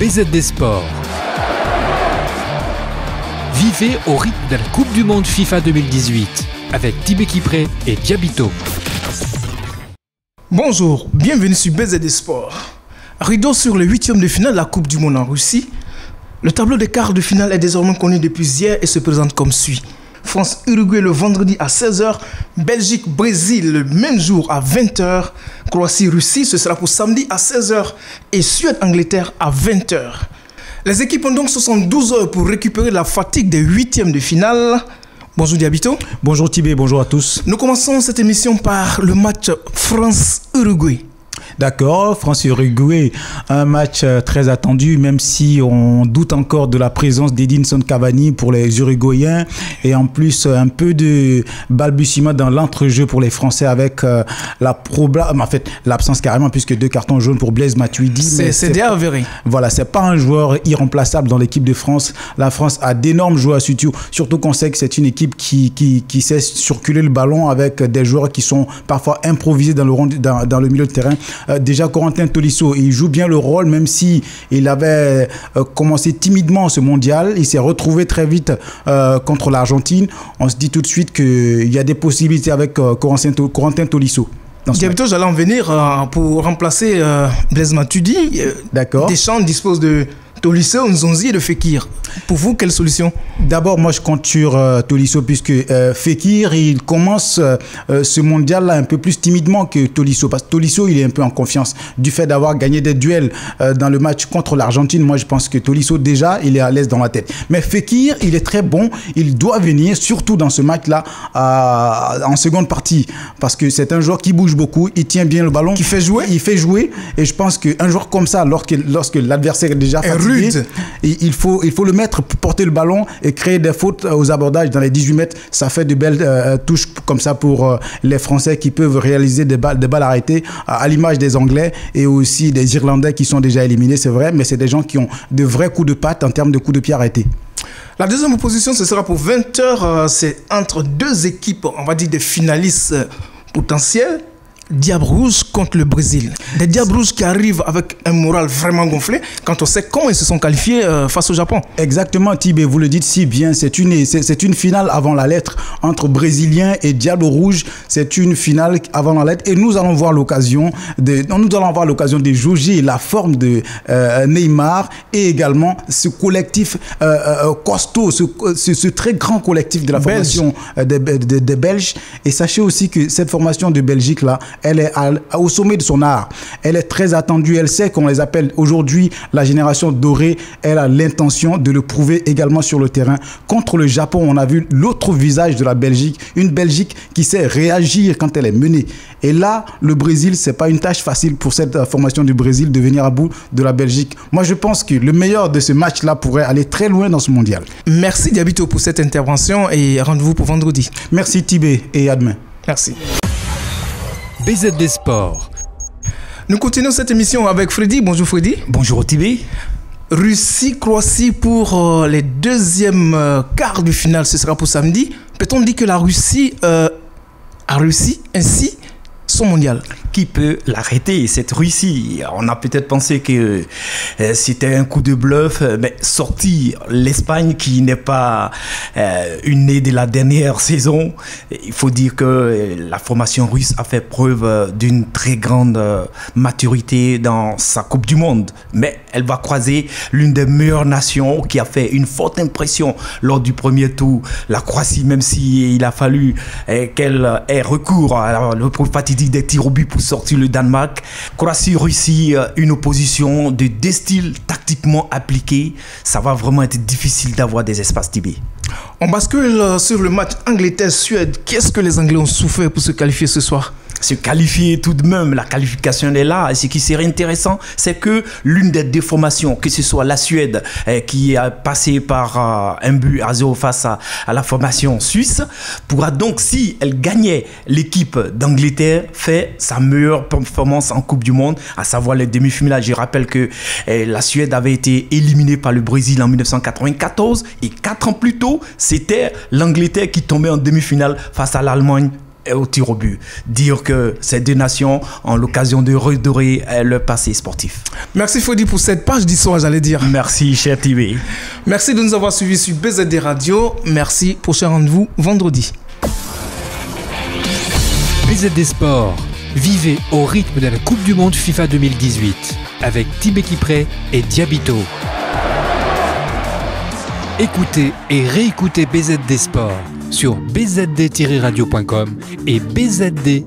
BZD Sport. Vivez au rythme de la Coupe du Monde FIFA 2018 avec Tibé Kipré et Diabito. Bonjour, bienvenue sur BZD Sport. Rideau sur le 8e de finale de la Coupe du Monde en Russie. Le tableau des quarts de finale est désormais connu depuis hier et se présente comme suit. France-Uruguay le vendredi à 16h, Belgique-Brésil le même jour à 20h, Croatie-Russie ce sera pour samedi à 16h et Suède-Angleterre à 20h. Les équipes ont donc 72 heures pour récupérer la fatigue des 8e de finale. Bonjour Diabito. Bonjour Tibé, bonjour à tous. Nous commençons cette émission par le match France-Uruguay. D'accord, France-Uruguay, un match très attendu, même si on doute encore de la présence d'Edinson Cavani pour les Uruguayens et en plus un peu de balbutiement dans l'entrejeu pour les Français avec l'absence carrément puisque 2 cartons jaunes pour Blaise Matuidi. C'est déjà avéré. Voilà, c'est pas un joueur irremplaçable dans l'équipe de France. La France a d'énormes joueurs, surtout qu'on sait que c'est une équipe qui sait circuler le ballon avec des joueurs qui sont parfois improvisés dans le milieu de terrain. Déjà Corentin Tolisso, il joue bien le rôle, même si il avait commencé timidement ce mondial. Il s'est retrouvé très vite contre l'Argentine. On se dit tout de suite qu'il y a des possibilités avec Corentin Tolisso. Diabito, j'allais en venir pour remplacer Blaise Matuidi. D'accord. Deschamps dispose de Tolisso, Nzonzi et de Fekir. Pour vous, quelle solution? D'abord, moi, je compte sur Tolisso puisque Fekir, il commence ce mondial-là un peu plus timidement que Tolisso. Parce que Tolisso, il est un peu en confiance du fait d'avoir gagné des duels dans le match contre l'Argentine. Moi, je pense que Tolisso, déjà, il est à l'aise dans la tête. Mais Fekir, il est très bon. Il doit venir, surtout dans ce match-là, en seconde partie. Parce que c'est un joueur qui bouge beaucoup. Il tient bien le ballon. Qui fait jouer. Il fait jouer. Et je pense qu'un joueur comme ça, lorsque l'adversaire est déjà fatigué, il faut le mettre pour porter le ballon et créer des fautes aux abordages dans les 18 mètres. Ça fait de belles touches comme ça pour les Français qui peuvent réaliser des balles arrêtées à l'image des Anglais et aussi des Irlandais qui sont déjà éliminés, c'est vrai, mais c'est des gens qui ont de vrais coups de patte en termes de coups de pied arrêtés. La deuxième opposition, ce sera pour 20h. C'est entre deux équipes, on va dire des finalistes potentiels. Diable Rouge contre le Brésil. Des Diables Rouges qui arrivent avec un moral vraiment gonflé quand on sait comment ils se sont qualifiés face au Japon. Exactement, Tibé, vous le dites si bien. C'est une finale avant la lettre entre Brésiliens et Diable Rouge. C'est une finale avant la lettre et nous allons avoir l'occasion de jauger la forme de Neymar et également ce collectif costaud, ce très grand collectif de la formation des Belges. Et sachez aussi que cette formation de Belgique-là, elle est au sommet de son art. Elle est très attendue. Elle sait qu'on les appelle aujourd'hui la génération dorée. Elle a l'intention de le prouver également sur le terrain. Contre le Japon, on a vu l'autre visage de la Belgique. Une Belgique qui sait réagir quand elle est menée. Et là, le Brésil, c'est pas une tâche facile pour cette formation du Brésil de venir à bout de la Belgique. Moi, je pense que le meilleur de ce match-là pourrait aller très loin dans ce mondial. Merci Diabito pour cette intervention et rendez-vous pour vendredi. Merci Tibé et à demain. Merci. BZD Sport. Nous continuons cette émission avec Freddy. Bonjour Freddy. Bonjour Tibé. Russie-Croatie pour les deuxièmes quarts de finale, ce sera pour samedi. Peut-on dire que la Russie a réussi ainsi son mondial? Qui peut l'arrêter, cette Russie? On a peut-être pensé que c'était un coup de bluff, mais sortir l'Espagne qui n'est pas une née de la dernière saison, il faut dire que la formation russe a fait preuve d'une très grande maturité dans sa Coupe du Monde. Mais elle va croiser l'une des meilleures nations qui a fait une forte impression lors du premier tour. La Croatie, même s'il a fallu qu'elle ait recours à le fatidique des tirs au but pour sortir le Danemark. Croatie-Russie, une opposition de deux styles tactiquement appliqués. Ça va vraiment être difficile d'avoir des espaces Tibé. On bascule sur le match Angleterre-Suède. Qu'est-ce que les Anglais ont souffert pour se qualifier ce soir? Se qualifier tout de même, la qualification est là. Et ce qui serait intéressant, c'est que l'une des deux formations, que ce soit la Suède qui a passé par un but à 0 face à la formation suisse, pourra donc, si elle gagnait l'équipe d'Angleterre, faire sa meilleure performance en Coupe du Monde, à savoir les demi-finales. Je rappelle que la Suède avait été éliminée par le Brésil en 1994 et 4 ans plus tôt, c'était l'Angleterre qui tombait en demi-finale face à l'Allemagne au tir au but. Dire que ces deux nations ont l'occasion de redorer leur passé sportif. Merci Fodi pour cette page d'histoire, j'allais dire. Merci, cher Tibé. Merci de nous avoir suivis sur BZD Radio. Merci. Prochain rendez-vous vendredi. BZD Sport. Vivez au rythme de la Coupe du Monde FIFA 2018 avec Tibé Kipré et Diabito. Écoutez et réécoutez BZD Sport sur bzd-radio.com et bzd-tv.com.